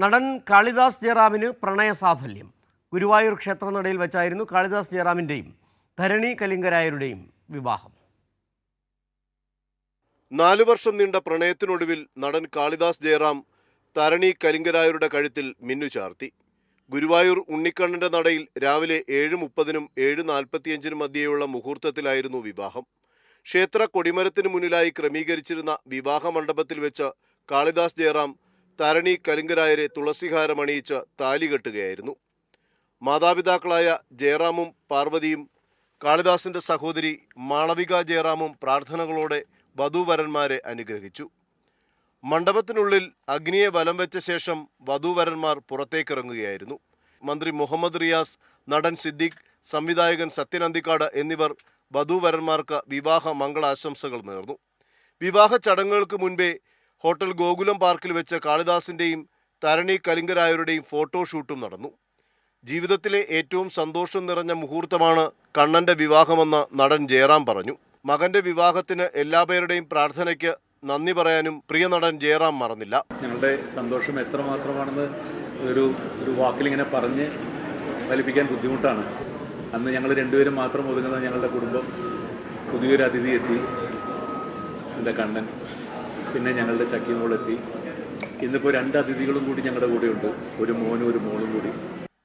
നടൻ കാളിദാസ് ജയറാമിന് പ്രണയ സാഫല്യം. ഗുരുവായൂർ ക്ഷേത്രനടയിൽ വെച്ചായിരുന്നു കാളിദാസ് ജയറാമിൻ്റെയും ധരണി കലിംഗരായരുടെയും വിവാഹം. 4 വർഷം നീണ്ട പ്രണയത്തിനൊടുവിൽ നടൻ കാളിദാസ് ജയറാം ധരണി കലിംഗരായരുടെ കഴുത്തിൽ മിന്നുചാർത്തി. ഗുരുവായൂർ ഉണ്ണിക്കണ്ണന്റെ നടയിൽ രാവിലെ 7:30-നും 7:45-നും മധ്യേയുള്ള മുഹൂർത്തത്തിലായിരുന്നു വിവാഹം. ക്ഷേത്ര കൊടിമരത്തിന് മുന്നിലായി ക്രമീകരിച്ചിരുന്ന വിവാഹ മണ്ഡപത്തിൽ വെച്ച് കാളിദാസ് ജയറാം ധരണി കലിംഗരായരെ തുളസിഹാരമണിയിച്ച് താലി കെട്ടുകയായിരുന്നു. മാതാപിതാക്കളായ ജയറാമും പാർവതിയും കാളിദാസിന്റെ സഹോദരി മാളവിക ജയറാമും പ്രാർത്ഥനകളോടെ വധൂവരന്മാരെ അനുഗ്രഹിച്ചു. മണ്ഡപത്തിനുള്ളിൽ അഗ്നിയെ വലം വെച്ച ശേഷം വധൂവരന്മാർ പുറത്തേക്കിറങ്ങുകയായിരുന്നു. മന്ത്രി മുഹമ്മദ് റിയാസ്, നടൻ സിദ്ദിഖ്, സംവിധായകൻ സത്യൻ അന്തിക്കാട് എന്നിവർ വധൂവരന്മാർക്ക് വിവാഹ മംഗളാശംസകൾ നേർന്നു. വിവാഹ ചടങ്ങുകൾക്ക് മുൻപേ ഹോട്ടൽ ഗോകുലം പാർക്കിൽ വെച്ച് കാളിദാസിൻ്റെയും ധരണി കലിംഗരായരുടെയും ഫോട്ടോഷൂട്ടും നടന്നു. ജീവിതത്തിലെ ഏറ്റവും സന്തോഷം നിറഞ്ഞ മുഹൂർത്തമാണ് കണ്ണന്റെ വിവാഹമെന്ന് നടൻ ജയറാം പറഞ്ഞു. മകന്റെ വിവാഹത്തിന് എല്ലാവരുടെയും പ്രാർത്ഥനയ്ക്ക് നന്ദി പറയാനും പ്രിയ നടൻ ജയറാം മറന്നില്ല. ഞങ്ങളുടെ സന്തോഷം എത്രമാത്രമാണെന്ന് ഒരു വാക്കിലിങ്ങനെ പറഞ്ഞ് ഫലിപ്പിക്കാൻ ബുദ്ധിമുട്ടാണ്. അന്ന് ഞങ്ങൾ രണ്ടുപേരും മാത്രം ഒതുങ്ങുന്ന ഞങ്ങളുടെ കുടുംബം പുതിയൊരു അതിഥി എത്തി, എൻ്റെ കണ്ണൻ, പിന്നെ ഞങ്ങളുടെ ചക്കിമോളെത്തി. ഇന്നിപ്പോൾ 2 അതിഥികളും കൂടി ഞങ്ങളുടെ കൂടെയുണ്ട്, ഒരു മോനും ഒരു മോളും കൂടി.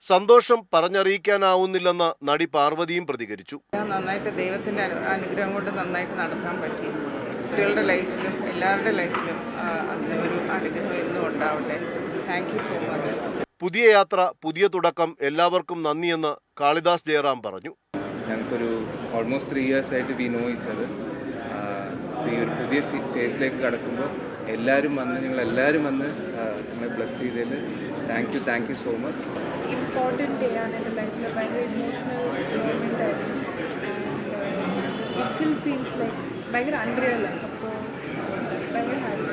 സന്തോഷം പറഞ്ഞറിയിക്കാനാവുന്നില്ലെന്ന് നടി പാർവതിയും പ്രതികരിച്ചു. നന്നായിട്ട് ദൈവത്തിൻ്റെ അനുഗ്രഹം കൊണ്ട് നന്നായിട്ട് നടത്താൻ പറ്റി. കുട്ടികളുടെ ലൈഫിലും എല്ലാവരുടെ ലൈഫിലും അതിന് ഒരു അനുഗ്രഹം എന്നും ഉണ്ടാവട്ടെ. Thank you so much. പുതിയ യാത്ര, പുതിയ തുടക്കം, എല്ലാവർക്കും നന്ദിയെന്ന് കാളിദാസ് ജയറാം പറഞ്ഞു. ഞങ്ങൾക്കൊരു ഓൾമോസ്റ്റ് 3 years ആയിട്ട് വി നോ ഈച്ച് അതർ. ഈ ഒരു പുതിയ ഫേസിലേക്ക് കടക്കുമ്പോൾ ഞങ്ങളെല്ലാവരും വന്ന് ഞങ്ങളെ ബ്ലെസ് ചെയ്തതിൽ thank you so much. Important day ആണ് എൻ്റെ ലൈഫിൽ. ഭയങ്കര ഇമോഷണൽ മൊമെൻ്റ് ആയിരുന്നു. ഇറ്റ് സ്റ്റിൽ ഫീൽസ് ലൈക്ക് ഭയങ്കര അൺറിയൽ. അപ്പോൾ ഭയങ്കര happy.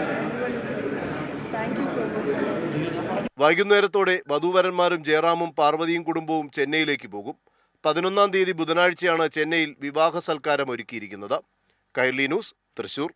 Thank you so much. വൈകുന്നേരത്തോടെ വധൂവരന്മാരും ജയറാമും പാർവതിയും കുടുംബവും ചെന്നൈയിലേക്ക് പോകും. 11-ാം തീയതി ബുധനാഴ്ചയാണ് ചെന്നൈയിൽ വിവാഹ സൽക്കാരം ഒരുക്കിയിരിക്കുന്നത്. കൈരളി ന്യൂസ്, തൃശൂർ.